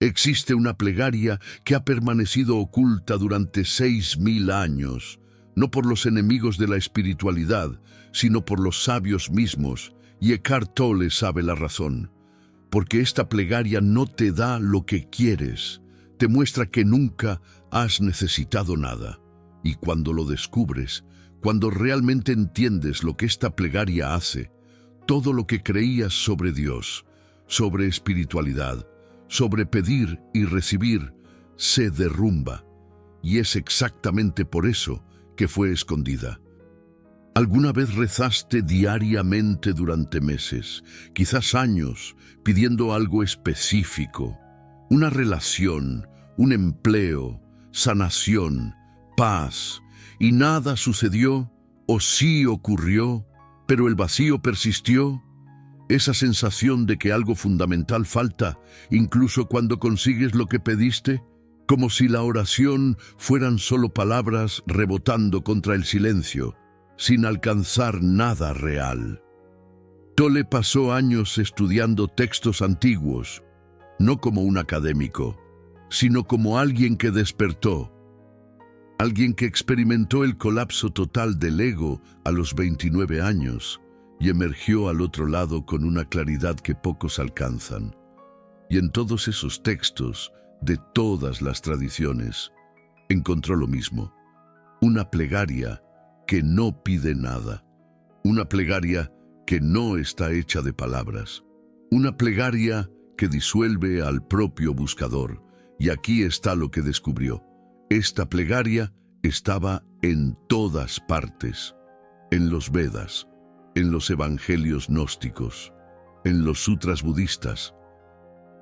Existe una plegaria que ha permanecido oculta durante 6000 años, no por los enemigos de la espiritualidad, sino por los sabios mismos, y Eckhart Tolle sabe la razón. Porque esta plegaria no te da lo que quieres, te muestra que nunca has necesitado nada. Y cuando lo descubres, cuando realmente entiendes lo que esta plegaria hace, todo lo que creías sobre Dios, sobre espiritualidad, sobre pedir y recibir, se derrumba. Y es exactamente por eso que fue escondida. ¿Alguna vez rezaste diariamente durante meses, quizás años, pidiendo algo específico? Una relación, un empleo, sanación, paz, y nada sucedió, o sí ocurrió, pero el vacío persistió. Esa sensación de que algo fundamental falta, incluso cuando consigues lo que pediste, como si la oración fueran solo palabras rebotando contra el silencio, sin alcanzar nada real. Tolle pasó años estudiando textos antiguos, no como un académico, sino como alguien que despertó, alguien que experimentó el colapso total del ego a los 29 años y emergió al otro lado con una claridad que pocos alcanzan. Y en todos esos textos, de todas las tradiciones, encontró lo mismo, una plegaria que no pide nada, una plegaria que no está hecha de palabras, una plegaria que disuelve al propio buscador. Y aquí está lo que descubrió. Esta plegaria estaba en todas partes, en los Vedas, en los evangelios gnósticos, en los sutras budistas,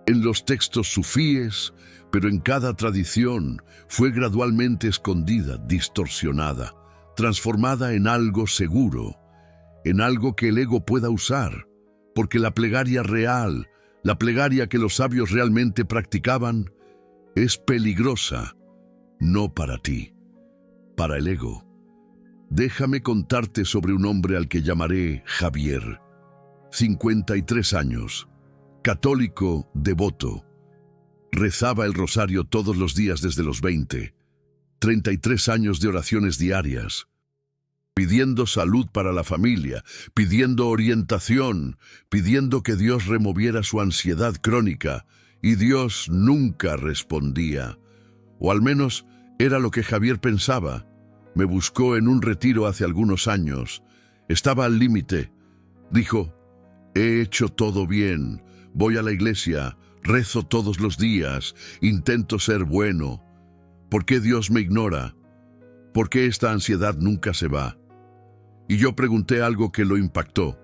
en los textos sufíes, pero en cada tradición fue gradualmente escondida, distorsionada, transformada en algo seguro, en algo que el ego pueda usar, porque la plegaria real, la plegaria que los sabios realmente practicaban, es peligrosa, no para ti, para el ego. Déjame contarte sobre un hombre al que llamaré Javier. 53 años, católico devoto. Rezaba el rosario todos los días desde los 20, 33 años de oraciones diarias, pidiendo salud para la familia, pidiendo orientación, pidiendo que Dios removiera su ansiedad crónica, y Dios nunca respondía. O al menos era lo que Javier pensaba. Me buscó en un retiro hace algunos años. Estaba al límite. Dijo, he hecho todo bien, voy a la iglesia, rezo todos los días, intento ser bueno. ¿Por qué Dios me ignora? ¿Por qué esta ansiedad nunca se va? Y yo pregunté algo que lo impactó.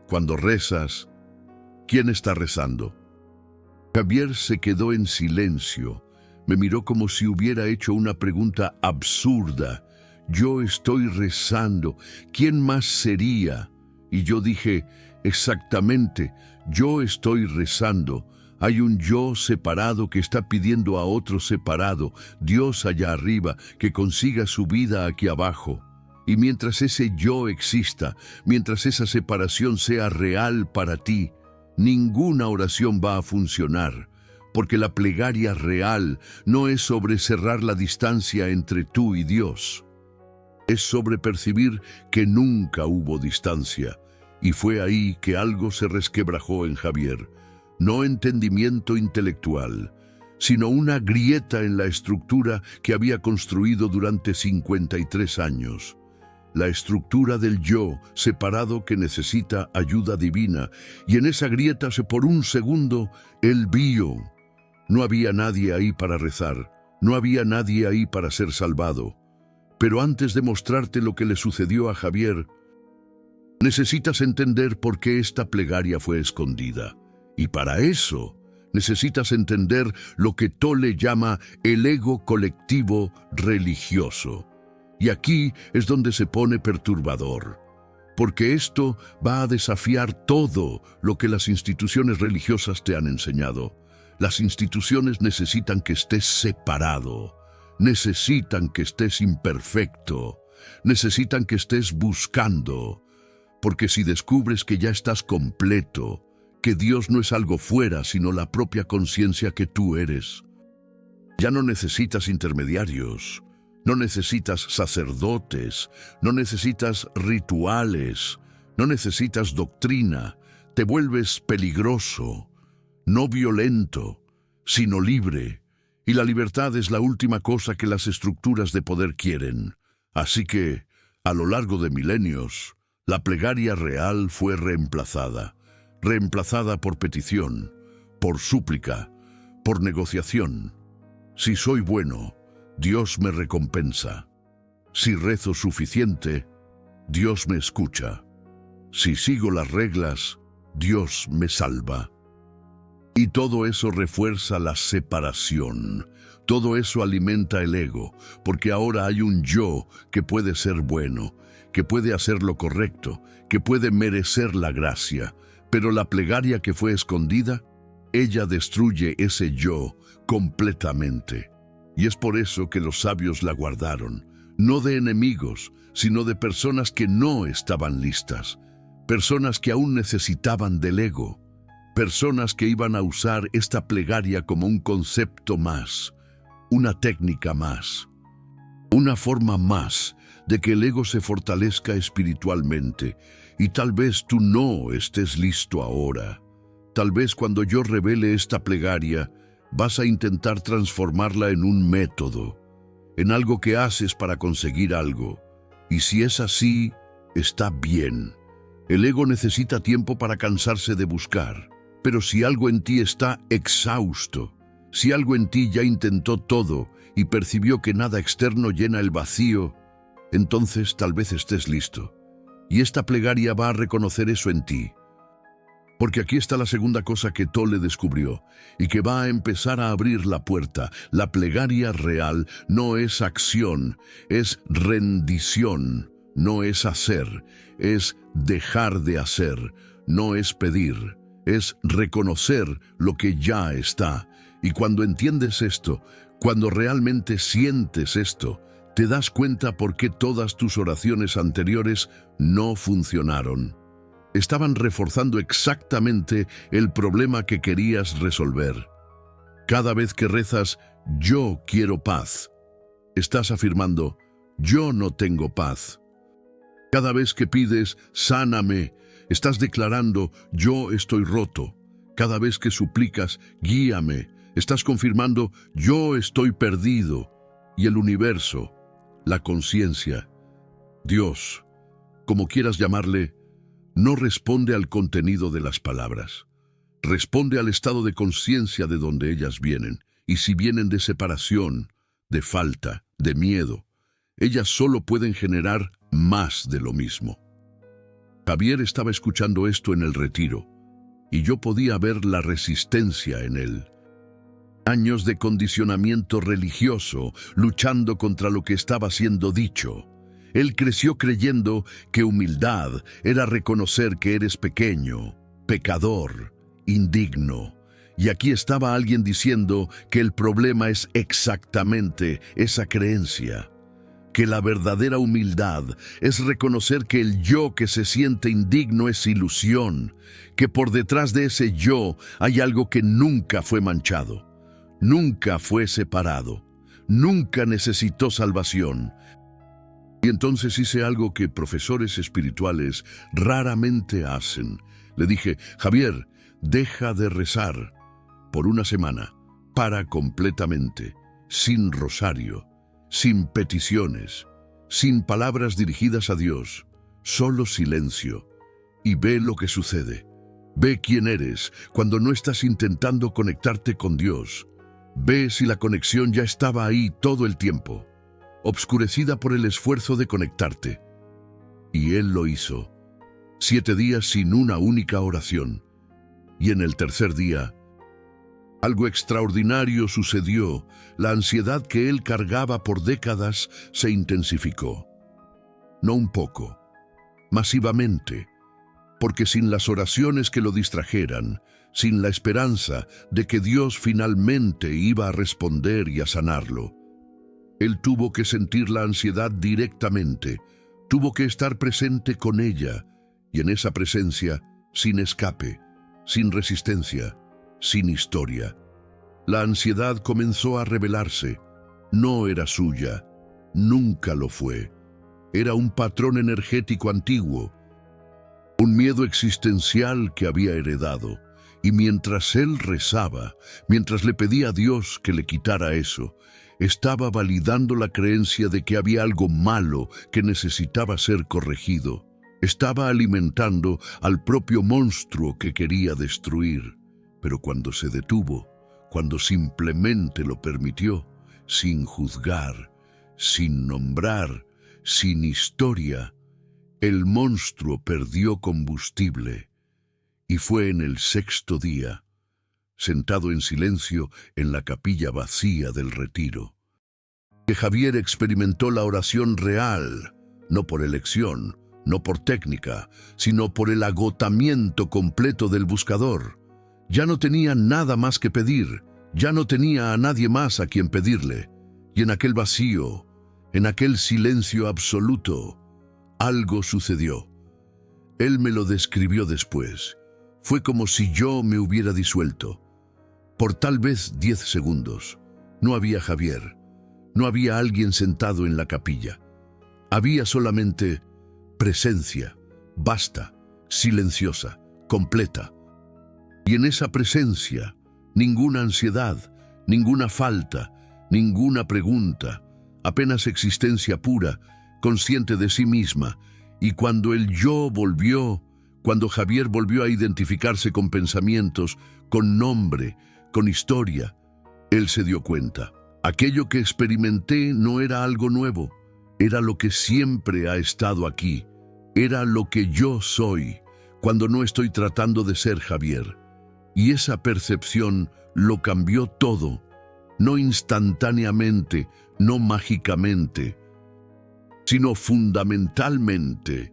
Cuando rezas, ¿quién está rezando? Javier se quedó en silencio. Me miró como si hubiera hecho una pregunta absurda. Yo estoy rezando. ¿Quién más sería? Y yo dije, exactamente, yo estoy rezando. Hay un yo separado que está pidiendo a otro separado, Dios allá arriba, que consiga su vida aquí abajo. Y mientras ese yo exista, mientras esa separación sea real para ti, ninguna oración va a funcionar, porque la plegaria real no es sobre cerrar la distancia entre tú y Dios. Es sobre percibir que nunca hubo distancia, y fue ahí que algo se resquebrajó en Javier. No entendimiento intelectual, sino una grieta en la estructura que había construido durante 53 años. La estructura del yo separado que necesita ayuda divina, y en esa grieta por un segundo él vio. No había nadie ahí para rezar, no había nadie ahí para ser salvado. Pero antes de mostrarte lo que le sucedió a Javier, necesitas entender por qué esta plegaria fue escondida. Y para eso, necesitas entender lo que Tolle llama el ego colectivo religioso. Y aquí es donde se pone perturbador, porque esto va a desafiar todo lo que las instituciones religiosas te han enseñado. Las instituciones necesitan que estés separado, necesitan que estés imperfecto, necesitan que estés buscando, porque si descubres que ya estás completo, que Dios no es algo fuera, sino la propia conciencia que tú eres. Ya no necesitas intermediarios, no necesitas sacerdotes, no necesitas rituales, no necesitas doctrina. Te vuelves peligroso, no violento, sino libre. Y la libertad es la última cosa que las estructuras de poder quieren. Así que, a lo largo de milenios, la plegaria real fue reemplazada por petición, por súplica, por negociación. Si soy bueno, Dios me recompensa. Si rezo suficiente, Dios me escucha. Si sigo las reglas, Dios me salva. Y todo eso refuerza la separación. Todo eso alimenta el ego, porque ahora hay un yo que puede ser bueno, que puede hacer lo correcto, que puede merecer la gracia. Pero la plegaria que fue escondida, ella destruye ese yo completamente. Y es por eso que los sabios la guardaron, no de enemigos, sino de personas que no estaban listas, personas que aún necesitaban del ego, personas que iban a usar esta plegaria como un concepto más, una técnica más, una forma más de que el ego se fortalezca espiritualmente. Y tal vez tú no estés listo ahora. Tal vez cuando yo revele esta plegaria, vas a intentar transformarla en un método, en algo que haces para conseguir algo. Y si es así, está bien. El ego necesita tiempo para cansarse de buscar. Pero si algo en ti está exhausto, si algo en ti ya intentó todo y percibió que nada externo llena el vacío, entonces tal vez estés listo. Y esta plegaria va a reconocer eso en ti. Porque aquí está la segunda cosa que Tolle descubrió y que va a empezar a abrir la puerta. La plegaria real no es acción, es rendición, no es hacer, es dejar de hacer, no es pedir, es reconocer lo que ya está. Y cuando entiendes esto, cuando realmente sientes esto, te das cuenta por qué todas tus oraciones anteriores no funcionaron. Estaban reforzando exactamente el problema que querías resolver. Cada vez que rezas, yo quiero paz, estás afirmando, yo no tengo paz. Cada vez que pides, sáname, estás declarando, yo estoy roto. Cada vez que suplicas, guíame, estás confirmando, yo estoy perdido. Y el universo, la conciencia, Dios, como quieras llamarle, no responde al contenido de las palabras. Responde al estado de conciencia de donde ellas vienen. Y si vienen de separación, de falta, de miedo, ellas solo pueden generar más de lo mismo. Javier estaba escuchando esto en el retiro, y yo podía ver la resistencia en él. Años de condicionamiento religioso, luchando contra lo que estaba siendo dicho. Él creció creyendo que humildad era reconocer que eres pequeño, pecador, indigno. Y aquí estaba alguien diciendo que el problema es exactamente esa creencia. Que la verdadera humildad es reconocer que el yo que se siente indigno es ilusión, que por detrás de ese yo hay algo que nunca fue manchado. Nunca fue separado, nunca necesitó salvación. Y entonces hice algo que profesores espirituales raramente hacen. Le dije, Javier, deja de rezar por una semana, para completamente, sin rosario, sin peticiones, sin palabras dirigidas a Dios, solo silencio, y ve lo que sucede. Ve quién eres cuando no estás intentando conectarte con Dios. Ve si la conexión ya estaba ahí todo el tiempo, obscurecida por el esfuerzo de conectarte. Y él lo hizo. 7 días sin una única oración. Y en el tercer día, algo extraordinario sucedió. La ansiedad que él cargaba por décadas se intensificó. No un poco, masivamente, porque sin las oraciones que lo distrajeran, sin la esperanza de que Dios finalmente iba a responder y a sanarlo, él tuvo que sentir la ansiedad directamente, tuvo que estar presente con ella, y en esa presencia, sin escape, sin resistencia, sin historia. La ansiedad comenzó a revelarse. No era suya, nunca lo fue. Era un patrón energético antiguo, un miedo existencial que había heredado. Y mientras él rezaba, mientras le pedía a Dios que le quitara eso, estaba validando la creencia de que había algo malo que necesitaba ser corregido. Estaba alimentando al propio monstruo que quería destruir. Pero cuando se detuvo, cuando simplemente lo permitió, sin juzgar, sin nombrar, sin historia, el monstruo perdió combustible. Y fue en el sexto día, sentado en silencio en la capilla vacía del retiro, que Javier experimentó la oración real, no por elección, no por técnica, sino por el agotamiento completo del buscador. Ya no tenía nada más que pedir, ya no tenía a nadie más a quien pedirle. Y en aquel vacío, en aquel silencio absoluto, algo sucedió. Él me lo describió después. Fue como si yo me hubiera disuelto. Por tal vez 10 segundos. No había Javier. No había alguien sentado en la capilla. Había solamente presencia, vasta, silenciosa, completa. Y en esa presencia, ninguna ansiedad, ninguna falta, ninguna pregunta, apenas existencia pura, consciente de sí misma. Y cuando el yo volvió, cuando Javier volvió a identificarse con pensamientos, con nombre, con historia, él se dio cuenta. Aquello que experimenté no era algo nuevo, era lo que siempre ha estado aquí, era lo que yo soy, cuando no estoy tratando de ser Javier. Y esa percepción lo cambió todo, no instantáneamente, no mágicamente, sino fundamentalmente,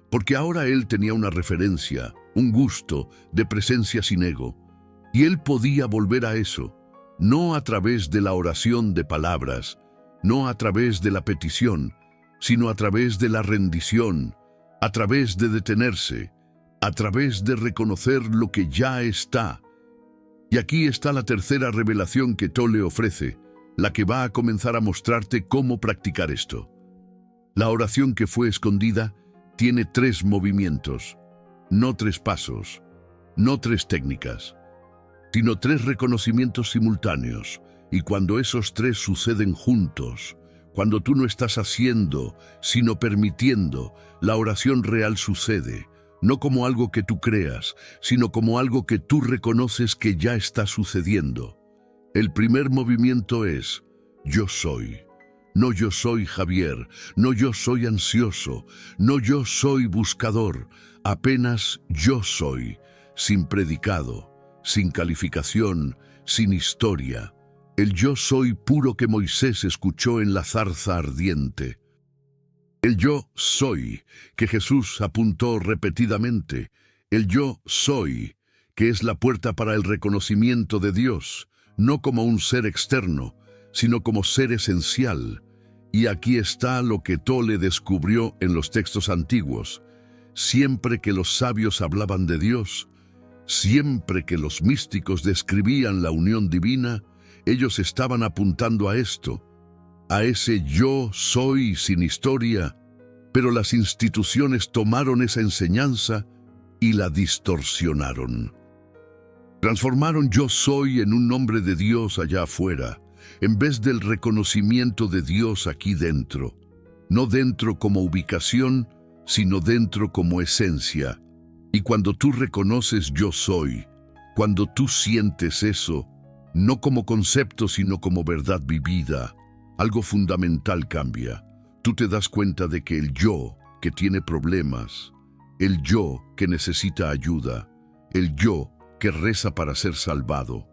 porque ahora él tenía una referencia, un gusto de presencia sin ego, y él podía volver a eso, no a través de la oración de palabras, no a través de la petición, sino a través de la rendición, a través de detenerse, a través de reconocer lo que ya está. Y aquí está la tercera revelación que Tolle ofrece, la que va a comenzar a mostrarte cómo practicar esto. La oración que fue escondida tiene 3 movimientos, no 3 pasos, no 3 técnicas, sino 3 reconocimientos simultáneos. Y cuando esos 3 suceden juntos, cuando tú no estás haciendo, sino permitiendo, la oración real sucede, no como algo que tú creas, sino como algo que tú reconoces que ya está sucediendo. El primer movimiento es, yo soy. No yo soy Javier, no yo soy ansioso, no yo soy buscador, apenas yo soy, sin predicado, sin calificación, sin historia. El yo soy puro que Moisés escuchó en la zarza ardiente. El yo soy que Jesús apuntó repetidamente. El yo soy que es la puerta para el reconocimiento de Dios, no como un ser externo, sino como ser esencial. Y aquí está lo que Tolle descubrió en los textos antiguos. Siempre que los sabios hablaban de Dios, siempre que los místicos describían la unión divina, ellos estaban apuntando a esto, a ese yo soy sin historia, pero las instituciones tomaron esa enseñanza y la distorsionaron. Transformaron yo soy en un nombre de Dios allá afuera, en vez del reconocimiento de Dios aquí dentro. No dentro como ubicación, sino dentro como esencia. Y cuando tú reconoces yo soy, cuando tú sientes eso, no como concepto sino como verdad vivida, algo fundamental cambia. Tú te das cuenta de que el yo que tiene problemas, el yo que necesita ayuda, el yo que reza para ser salvado,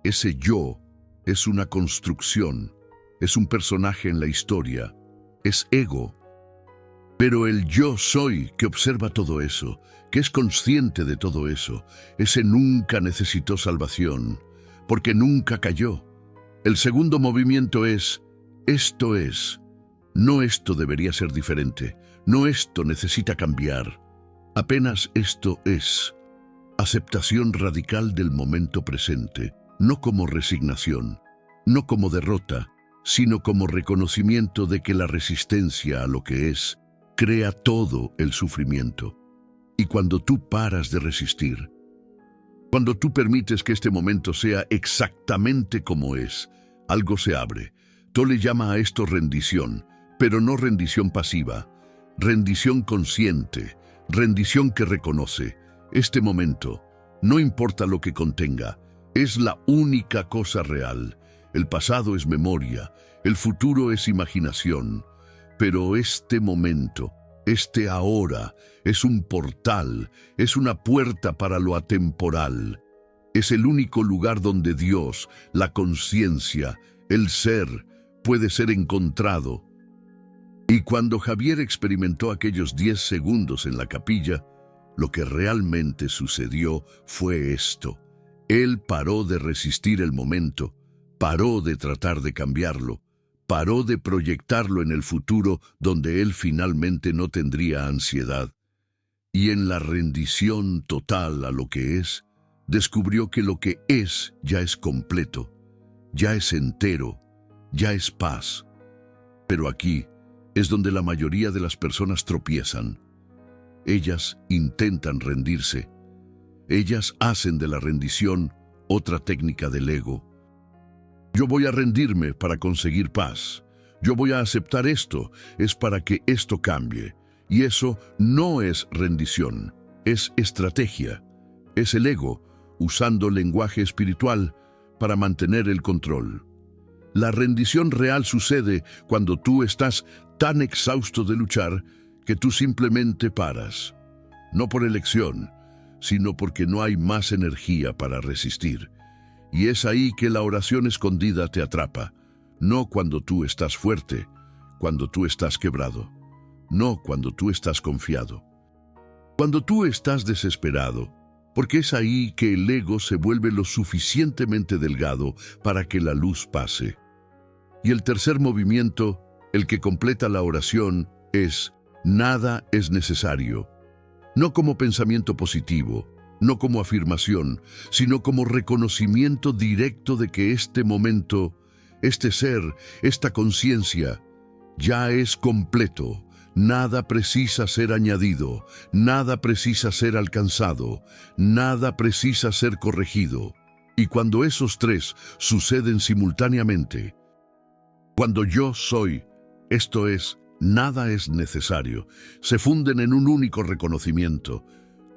ese yo es una construcción, es un personaje en la historia, es ego. Pero el yo soy que observa todo eso, que es consciente de todo eso, ese nunca necesitó salvación, porque nunca cayó. El segundo movimiento es, esto es, no esto debería ser diferente, no esto necesita cambiar, apenas esto es. Aceptación radical del momento presente, no como resignación, no como derrota, sino como reconocimiento de que la resistencia a lo que es crea todo el sufrimiento. Y cuando tú paras de resistir, cuando tú permites que este momento sea exactamente como es, algo se abre. Tolle llama a esto rendición, pero no rendición pasiva, rendición consciente, rendición que reconoce. Este momento, no importa lo que contenga, es la única cosa real. El pasado es memoria, el futuro es imaginación, pero este momento, este ahora, es un portal, es una puerta para lo atemporal. Es el único lugar donde Dios, la conciencia, el ser, puede ser encontrado. Y cuando Javier experimentó aquellos 10 segundos en la capilla, lo que realmente sucedió fue esto. Él paró de resistir el momento, paró de tratar de cambiarlo, paró de proyectarlo en el futuro donde él finalmente no tendría ansiedad. Y en la rendición total a lo que es, descubrió que lo que es ya es completo, ya es entero, ya es paz. Pero aquí es donde la mayoría de las personas tropiezan. Ellas intentan rendirse. Ellas hacen de la rendición otra técnica del ego. Yo voy a rendirme para conseguir paz. Yo voy a aceptar esto, es para que esto cambie. Y eso no es rendición, es estrategia. Es el ego usando lenguaje espiritual para mantener el control. La rendición real sucede cuando tú estás tan exhausto de luchar que tú simplemente paras. No por elección, sino porque no hay más energía para resistir. Y es ahí que la oración escondida te atrapa. No cuando tú estás fuerte, cuando tú estás quebrado. No cuando tú estás confiado. Cuando tú estás desesperado, porque es ahí que el ego se vuelve lo suficientemente delgado para que la luz pase. Y el tercer movimiento, el que completa la oración, es nada es necesario. No como pensamiento positivo, no como afirmación, sino como reconocimiento directo de que este momento, este ser, esta conciencia, ya es completo. Nada precisa ser añadido, nada precisa ser alcanzado, nada precisa ser corregido. Y cuando esos tres suceden simultáneamente, cuando yo soy, esto es, nada es necesario, se funden en un único reconocimiento.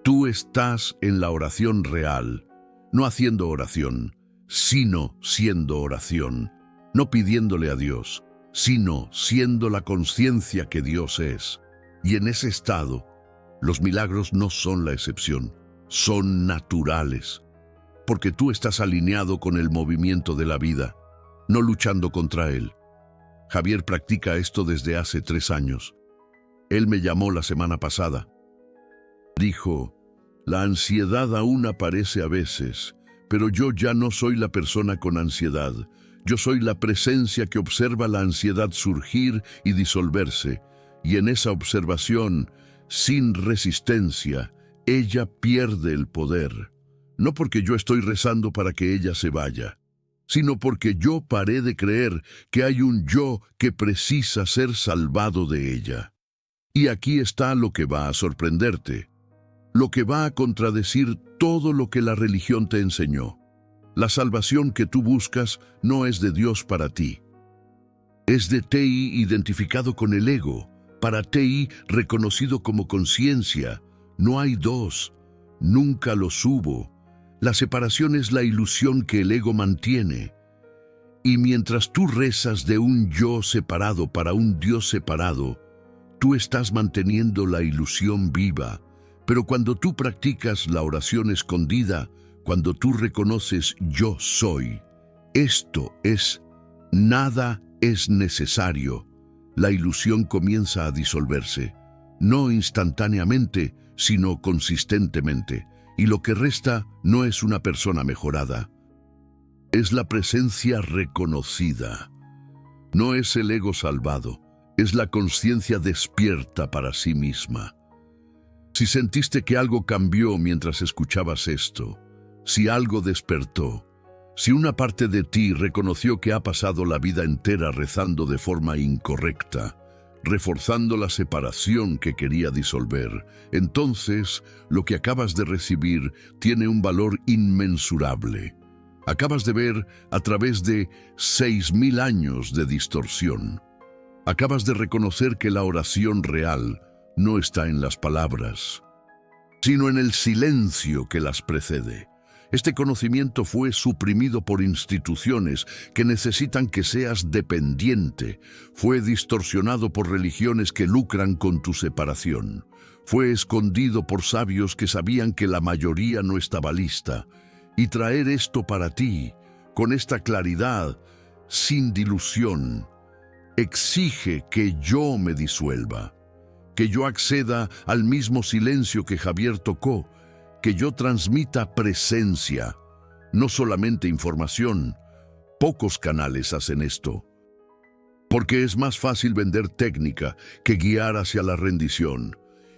Tú estás en la oración real, no haciendo oración, sino siendo oración, no pidiéndole a Dios, sino siendo la conciencia que Dios es. Y en ese estado, los milagros no son la excepción, son naturales, porque tú estás alineado con el movimiento de la vida, no luchando contra él. Javier practica esto desde hace 3 años. Él me llamó la semana pasada. Dijo, la ansiedad aún aparece a veces, pero yo ya no soy la persona con ansiedad. Yo soy la presencia que observa la ansiedad surgir y disolverse, y en esa observación, sin resistencia, ella pierde el poder. No porque yo estoy rezando para que ella se vaya, sino porque yo paré de creer que hay un yo que precisa ser salvado de ella. Y aquí está lo que va a sorprenderte, lo que va a contradecir todo lo que la religión te enseñó. La salvación que tú buscas no es de Dios para ti. Es de Ti identificado con el ego, para Ti reconocido como conciencia. No hay dos, nunca los hubo. La separación es la ilusión que el ego mantiene. Y mientras tú rezas de un yo separado para un Dios separado, tú estás manteniendo la ilusión viva. Pero cuando tú practicas la oración escondida, cuando tú reconoces yo soy, esto es, nada es necesario, la ilusión comienza a disolverse, no instantáneamente, sino consistentemente, y lo que resta no es una persona mejorada, es la presencia reconocida, no es el ego salvado, es la conciencia despierta para sí misma. Si sentiste que algo cambió mientras escuchabas esto, si algo despertó, si una parte de ti reconoció que ha pasado la vida entera rezando de forma incorrecta, reforzando la separación que quería disolver, entonces lo que acabas de recibir tiene un valor inmensurable. Acabas de ver a través de 6.000 años de distorsión. Acabas de reconocer que la oración real no está en las palabras, sino en el silencio que las precede. Este conocimiento fue suprimido por instituciones que necesitan que seas dependiente. Fue distorsionado por religiones que lucran con tu separación. Fue escondido por sabios que sabían que la mayoría no estaba lista. Y traer esto para ti, con esta claridad, sin dilución, exige que yo me disuelva, que yo acceda al mismo silencio que Javier tocó, que yo transmita presencia, no solamente información. Pocos canales hacen esto, porque es más fácil vender técnica que guiar hacia la rendición.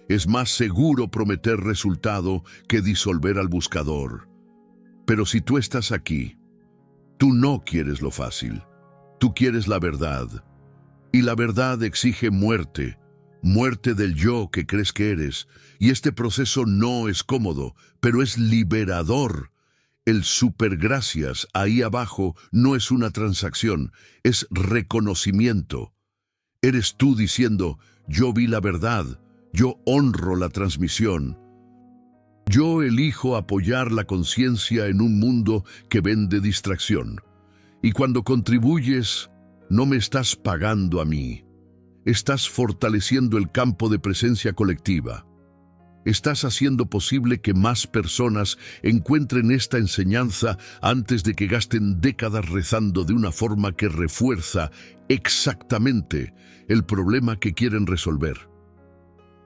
Es más seguro prometer resultado que disolver al buscador. Pero si tú estás aquí, tú no quieres lo fácil, tú quieres la verdad. Y la verdad exige muerte, muerte del yo que crees que eres. Y este proceso no es cómodo, pero es liberador. El supergracias ahí abajo no es una transacción, es reconocimiento. Eres tú diciendo, yo vi la verdad, yo honro la transmisión. Yo elijo apoyar la conciencia en un mundo que vende distracción. Y cuando contribuyes, no me estás pagando a mí. Estás fortaleciendo el campo de presencia colectiva. Estás haciendo posible que más personas encuentren esta enseñanza antes de que gasten décadas rezando de una forma que refuerza exactamente el problema que quieren resolver.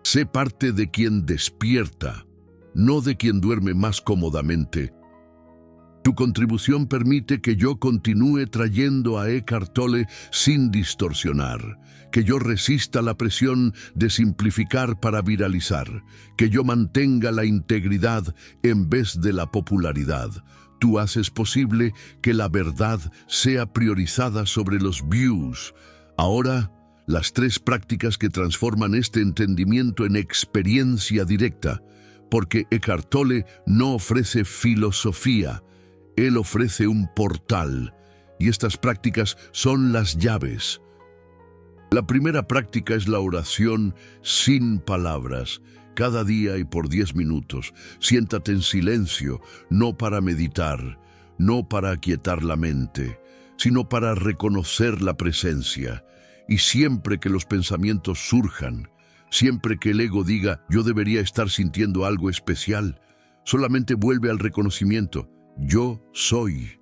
Sé parte de quien despierta, no de quien duerme más cómodamente. Tu contribución permite que yo continúe trayendo a Eckhart Tolle sin distorsionar, que yo resista la presión de simplificar para viralizar, que yo mantenga la integridad en vez de la popularidad. Tú haces posible que la verdad sea priorizada sobre los views. Ahora, las 3 prácticas que transforman este entendimiento en experiencia directa, porque Eckhart Tolle no ofrece filosofía, él ofrece un portal, y estas prácticas son las llaves. La primera práctica es la oración sin palabras, cada día y por 10 minutos. Siéntate en silencio, no para meditar, no para aquietar la mente, sino para reconocer la presencia. Y siempre que los pensamientos surjan, siempre que el ego diga, yo debería estar sintiendo algo especial, solamente vuelve al reconocimiento. Yo soy.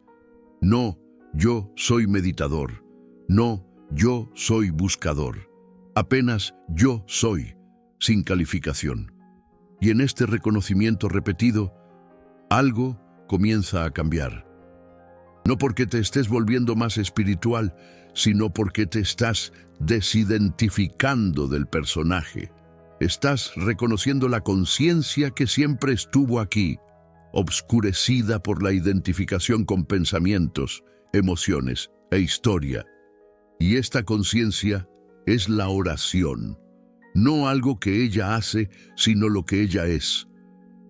No, yo soy meditador. No, yo soy buscador. Apenas yo soy, sin calificación. Y en este reconocimiento repetido, algo comienza a cambiar. No porque te estés volviendo más espiritual, sino porque te estás desidentificando del personaje. Estás reconociendo la conciencia que siempre estuvo aquí, obscurecida por la identificación con pensamientos, emociones e historia. Y esta conciencia es la oración, no algo que ella hace, sino lo que ella es.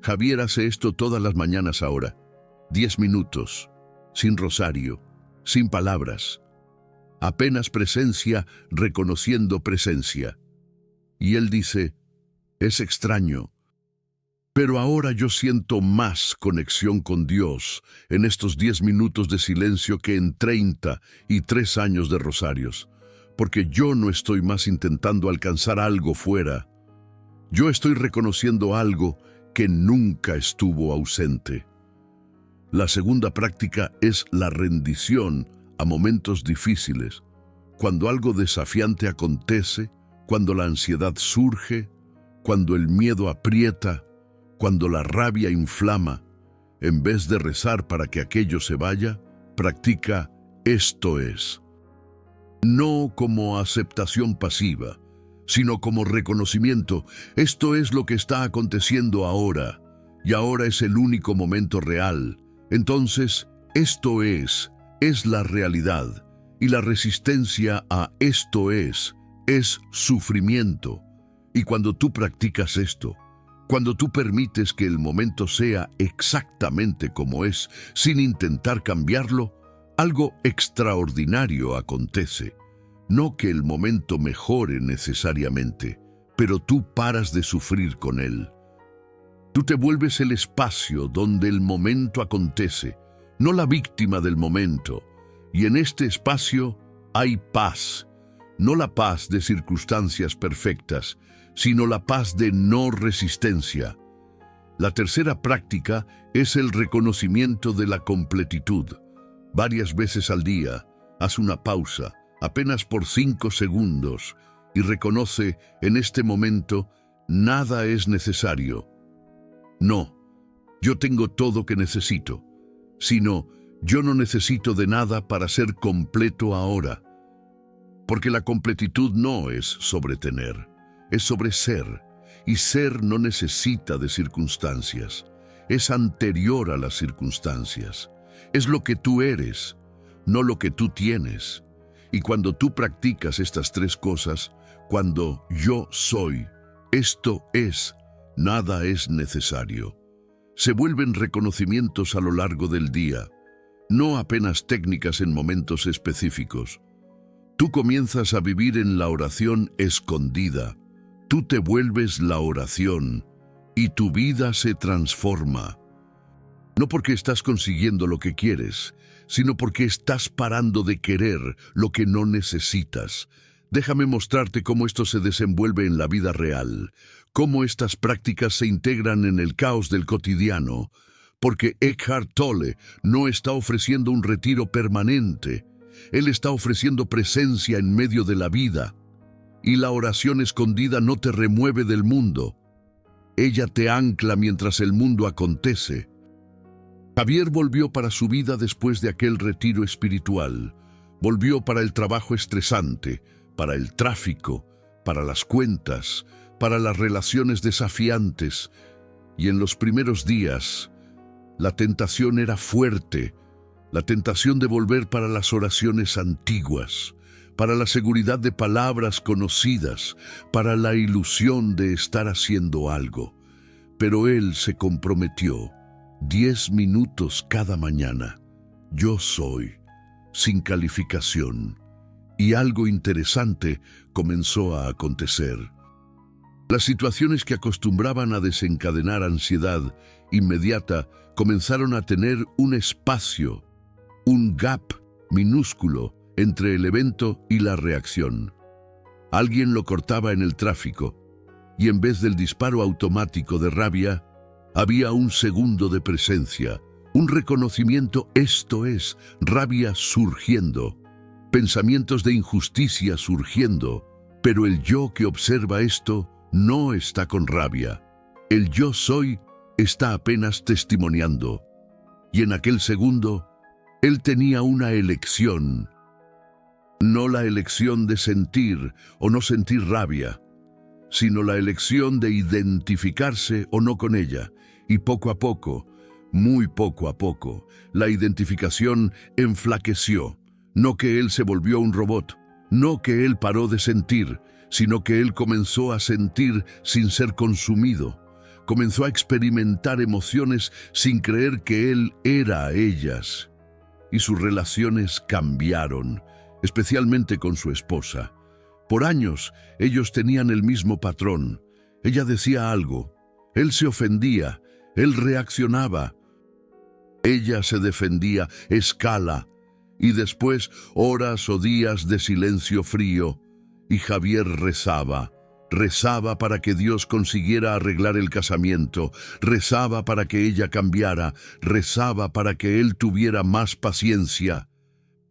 Javier hace esto todas las mañanas ahora, 10 minutos, sin rosario, sin palabras, apenas presencia, reconociendo presencia. Y él dice, es extraño, pero ahora yo siento más conexión con Dios en estos 10 minutos de silencio que en 33 años de rosarios, porque yo no estoy más intentando alcanzar algo fuera. Yo estoy reconociendo algo que nunca estuvo ausente. La segunda práctica es la rendición a momentos difíciles, cuando algo desafiante acontece, cuando la ansiedad surge, cuando el miedo aprieta, cuando la rabia inflama. En vez de rezar para que aquello se vaya, practica esto es. No como aceptación pasiva, sino como reconocimiento. Esto es lo que está aconteciendo ahora, y ahora es el único momento real. Entonces, esto es la realidad, y la resistencia a esto es sufrimiento. Y cuando tú practicas esto, cuando tú permites que el momento sea exactamente como es, sin intentar cambiarlo, algo extraordinario acontece. No que el momento mejore necesariamente, pero tú paras de sufrir con él. Tú te vuelves el espacio donde el momento acontece, no la víctima del momento. Y en este espacio hay paz, no la paz de circunstancias perfectas, sino la paz de no resistencia. La tercera práctica es el reconocimiento de la completitud. Varias veces al día, haz una pausa, apenas por 5 segundos, y reconoce, en este momento, nada es necesario. No, yo tengo todo que necesito, sino yo no necesito de nada para ser completo ahora. Porque la completitud no es sobre tener, es sobre ser, y ser no necesita de circunstancias, es anterior a las circunstancias, es lo que tú eres, no lo que tú tienes. Y cuando tú practicas estas 3 cosas, cuando yo soy, esto es, nada es necesario, se vuelven reconocimientos a lo largo del día, no apenas técnicas en momentos específicos. Tú comienzas a vivir en la oración escondida. Tú te vuelves la oración y tu vida se transforma. No porque estás consiguiendo lo que quieres, sino porque estás parando de querer lo que no necesitas. Déjame mostrarte cómo esto se desenvuelve en la vida real, cómo estas prácticas se integran en el caos del cotidiano, porque Eckhart Tolle no está ofreciendo un retiro permanente. Él está ofreciendo presencia en medio de la vida. Y la oración escondida no te remueve del mundo. Ella te ancla mientras el mundo acontece. Javier volvió para su vida después de aquel retiro espiritual. Volvió para el trabajo estresante, para el tráfico, para las cuentas, para las relaciones desafiantes. Y en los primeros días, la tentación era fuerte. La tentación de volver para las oraciones antiguas, para la seguridad de palabras conocidas, para la ilusión de estar haciendo algo. Pero él se comprometió, 10 minutos cada mañana. Yo soy, sin calificación. Y algo interesante comenzó a acontecer. Las situaciones que acostumbraban a desencadenar ansiedad inmediata comenzaron a tener un espacio, un gap minúsculo entre el evento y la reacción. Alguien lo cortaba en el tráfico, y en vez del disparo automático de rabia, había un segundo de presencia, un reconocimiento, esto es, rabia surgiendo, pensamientos de injusticia surgiendo, pero el yo que observa esto no está con rabia. El yo soy está apenas testimoniando, y en aquel segundo, él tenía una elección, no la elección de sentir o no sentir rabia, sino la elección de identificarse o no con ella. Y poco a poco, muy poco a poco, la identificación enflaqueció. No que él se volvió un robot, no que él paró de sentir, sino que él comenzó a sentir sin ser consumido. Comenzó a experimentar emociones sin creer que él era ellas. Y sus relaciones cambiaron, especialmente con su esposa. Por años, ellos tenían el mismo patrón. Ella decía algo, él se ofendía, él reaccionaba. Ella se defendía, escala, y después horas o días de silencio frío, y Javier rezaba para que Dios consiguiera arreglar el casamiento, rezaba para que ella cambiara, rezaba para que él tuviera más paciencia.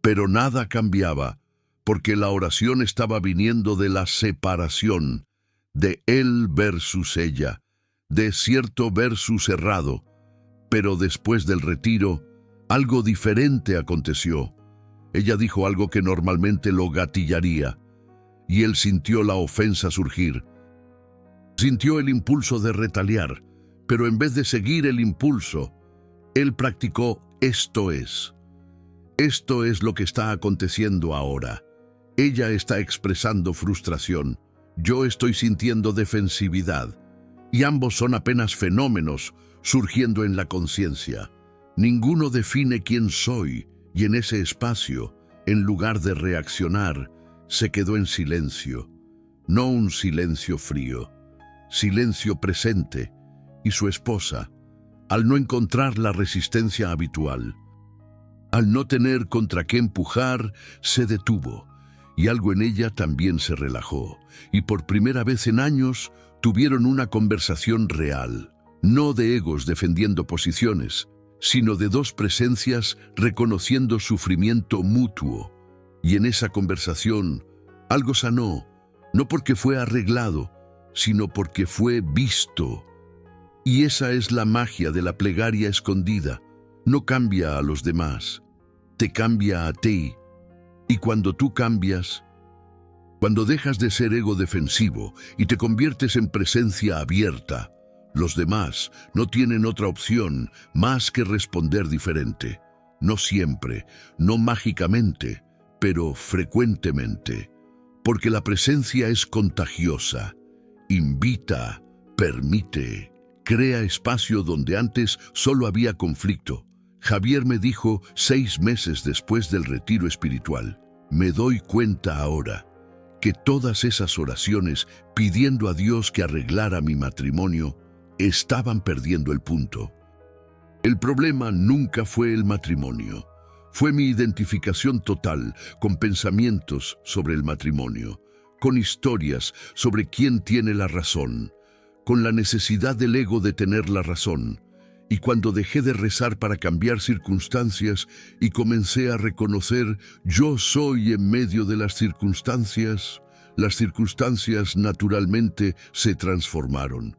Pero nada cambiaba, porque la oración estaba viniendo de la separación, de él versus ella, de cierto versus errado. Pero después del retiro, algo diferente aconteció. Ella dijo algo que normalmente lo gatillaría. y él sintió la ofensa surgir. Sintió el impulso de retaliar, pero en vez de seguir el impulso, él practicó esto es. Esto es lo que está aconteciendo ahora. Ella está expresando frustración. Yo estoy sintiendo defensividad. Y ambos son apenas fenómenos surgiendo en la conciencia. Ninguno define quién soy, y en ese espacio, en lugar de reaccionar, se quedó en silencio. No un silencio frío, silencio presente, y su esposa, al no encontrar la resistencia habitual, al no tener contra qué empujar, se detuvo, y algo en ella también se relajó, y por primera vez en años tuvieron una conversación real, no de egos defendiendo posiciones, sino de dos presencias reconociendo sufrimiento mutuo. Y en esa conversación algo sanó, no porque fue arreglado, sino porque fue visto. Y esa es la magia de la plegaria escondida. No cambia a los demás, te cambia a ti. Y cuando tú cambias, cuando dejas de ser ego defensivo y te conviertes en presencia abierta, los demás no tienen otra opción más que responder diferente. No siempre, no mágicamente, pero frecuentemente. Porque la presencia es contagiosa. Invita, permite, crea espacio donde antes solo había conflicto. Javier me dijo 6 meses después del retiro espiritual, me doy cuenta ahora que todas esas oraciones pidiendo a Dios que arreglara mi matrimonio estaban perdiendo el punto. El problema nunca fue el matrimonio, fue mi identificación total con pensamientos sobre el matrimonio, con historias sobre quién tiene la razón, con la necesidad del ego de tener la razón. Y cuando dejé de rezar para cambiar circunstancias y comencé a reconocer yo soy en medio de las circunstancias naturalmente se transformaron.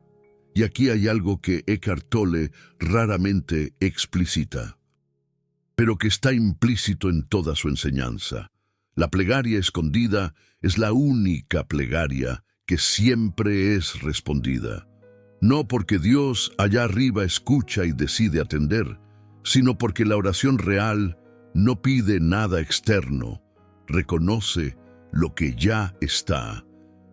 Y aquí hay algo que Eckhart Tolle raramente explicita, pero que está implícito en toda su enseñanza. La plegaria escondida es la única plegaria que siempre es respondida. No porque Dios allá arriba escucha y decide atender, sino porque la oración real no pide nada externo, reconoce lo que ya está.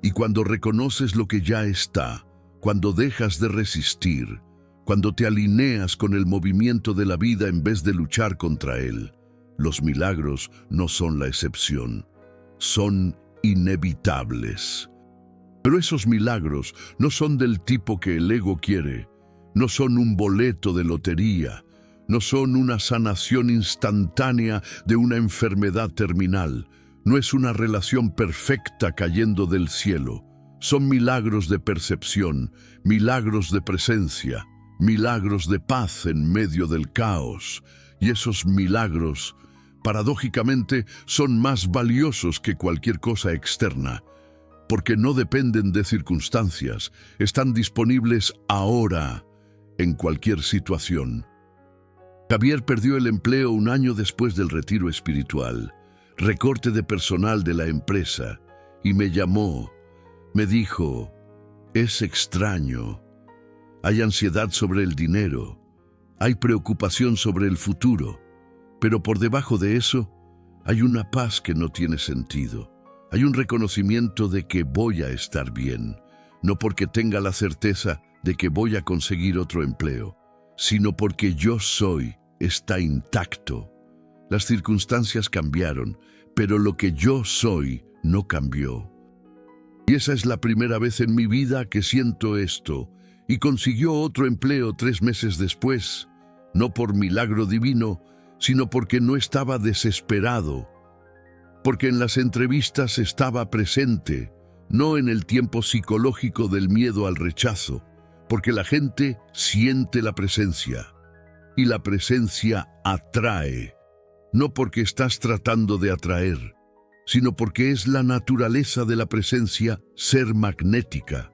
Y cuando reconoces lo que ya está, cuando dejas de resistir, cuando te alineas con el movimiento de la vida en vez de luchar contra él, los milagros no son la excepción, son inevitables. Pero esos milagros no son del tipo que el ego quiere, no son un boleto de lotería, no son una sanación instantánea de una enfermedad terminal, no es una relación perfecta cayendo del cielo. Son milagros de percepción, milagros de presencia, milagros de paz en medio del caos. Y esos milagros, paradójicamente, son más valiosos que cualquier cosa externa, porque no dependen de circunstancias, están disponibles ahora, en cualquier situación. Javier perdió el empleo 1 año después del retiro espiritual, recorte de personal de la empresa, y me llamó. Me dijo, es extraño, hay ansiedad sobre el dinero, hay preocupación sobre el futuro, pero por debajo de eso hay una paz que no tiene sentido. Hay un reconocimiento de que voy a estar bien, no porque tenga la certeza de que voy a conseguir otro empleo, sino porque yo soy está intacto. Las circunstancias cambiaron, pero lo que yo soy no cambió. Y esa es la primera vez en mi vida que siento esto, y consiguió otro empleo 3 meses después, no por milagro divino, sino porque no estaba desesperado, porque en las entrevistas estaba presente, no en el tiempo psicológico del miedo al rechazo, porque la gente siente la presencia, y la presencia atrae, no porque estás tratando de atraer, sino porque es la naturaleza de la presencia ser magnética.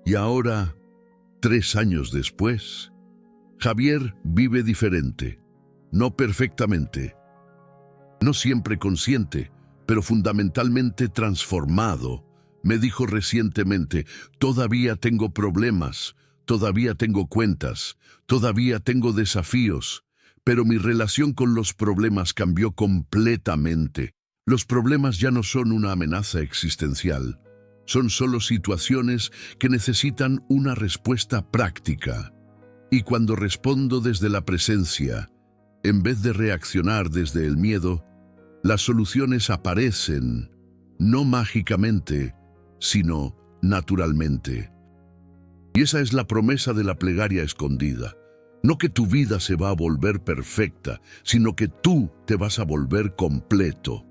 Y ahora, 3 años después, Javier vive diferente, no perfectamente, no siempre consciente, pero fundamentalmente transformado. Me dijo recientemente, todavía tengo problemas, todavía tengo cuentas, todavía tengo desafíos, pero mi relación con los problemas cambió completamente. Los problemas ya no son una amenaza existencial, son solo situaciones que necesitan una respuesta práctica. Y cuando respondo desde la presencia, en vez de reaccionar desde el miedo, las soluciones aparecen, no mágicamente, sino naturalmente. Y esa es la promesa de la plegaria escondida. No que tu vida se va a volver perfecta, sino que tú te vas a volver completo.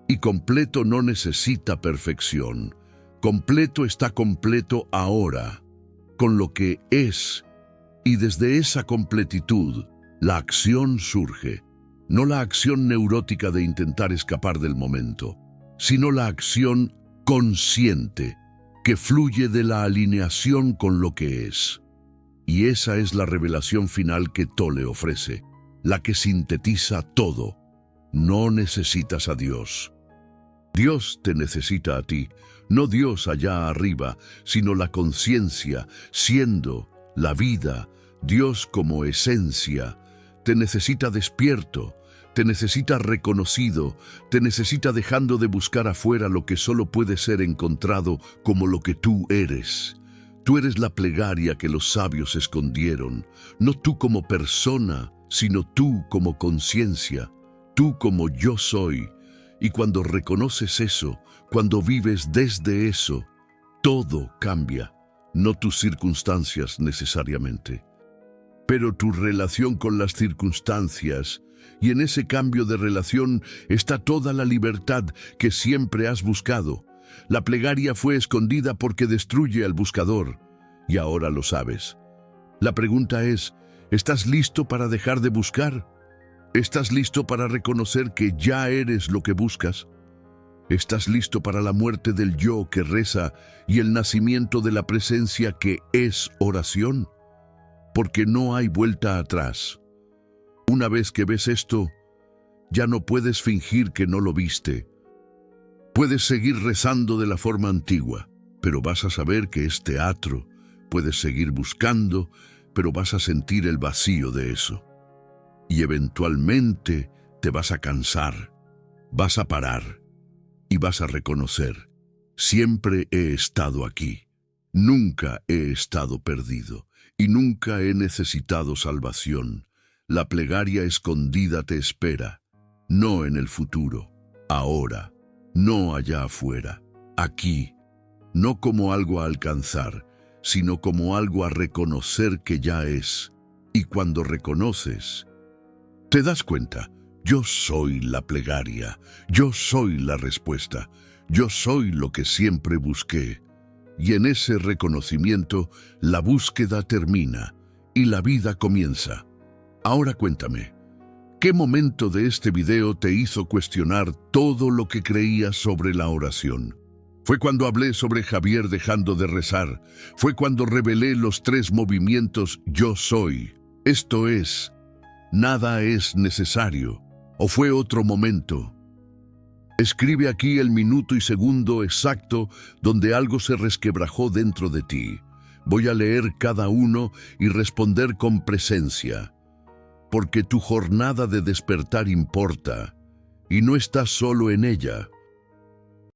Y completo no necesita perfección. Completo está completo ahora, con lo que es. Y desde esa completitud, la acción surge. No la acción neurótica de intentar escapar del momento, sino la acción consciente, que fluye de la alineación con lo que es. Y esa es la revelación final que Tolle ofrece, la que sintetiza todo. No necesitas a Dios. Dios te necesita a ti, no Dios allá arriba, sino la conciencia, siendo la vida, Dios como esencia. Te necesita despierto, te necesita reconocido, te necesita dejando de buscar afuera lo que solo puede ser encontrado como lo que tú eres. Tú eres la plegaria que los sabios escondieron, no tú como persona, sino tú como conciencia, tú como yo soy. Y cuando reconoces eso, cuando vives desde eso, todo cambia, no tus circunstancias necesariamente, pero tu relación con las circunstancias, y en ese cambio de relación está toda la libertad que siempre has buscado. La plegaria fue escondida porque destruye al buscador, y ahora lo sabes. La pregunta es, ¿estás listo para dejar de buscar? ¿Estás listo para reconocer que ya eres lo que buscas? ¿Estás listo para la muerte del yo que reza y el nacimiento de la presencia que es oración? Porque no hay vuelta atrás. Una vez que ves esto, ya no puedes fingir que no lo viste. Puedes seguir rezando de la forma antigua, pero vas a saber que es teatro. Puedes seguir buscando, pero vas a sentir el vacío de eso. Y eventualmente te vas a cansar, vas a parar y vas a reconocer, siempre he estado aquí, nunca he estado perdido y nunca he necesitado salvación. La plegaria escondida te espera, no en el futuro, ahora, no allá afuera, aquí, no como algo a alcanzar, sino como algo a reconocer que ya es. Y cuando reconoces, te das cuenta, yo soy la plegaria, yo soy la respuesta, yo soy lo que siempre busqué. Y en ese reconocimiento, la búsqueda termina y la vida comienza. Ahora cuéntame, ¿qué momento de este video te hizo cuestionar todo lo que creías sobre la oración? ¿Fue cuando hablé sobre Javier dejando de rezar? ¿Fue cuando revelé los 3 movimientos yo soy? Esto es, nada es necesario. ¿O fue otro momento? Escribe aquí el minuto y segundo exacto donde algo se resquebrajó dentro de ti. Voy a leer cada uno y responder con presencia. Porque tu jornada de despertar importa, y no estás solo en ella.